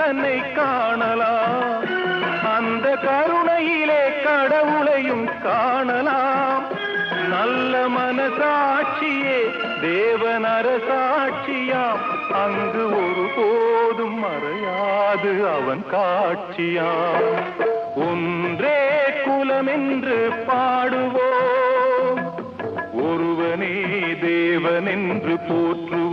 தன்னை காணலாம். அந்த கருணையிலே கடவுளையும் காணலாம். நல்ல மனசாட்சியே தேவன் அரசாட்சியாம். அங்கு ஒருபோதும் மறையாது அவன் காட்சியாம். ஒன்றே குலமென்று பாடுவோம், ஒருவனே தேவன் என்று போற்றுவோம்.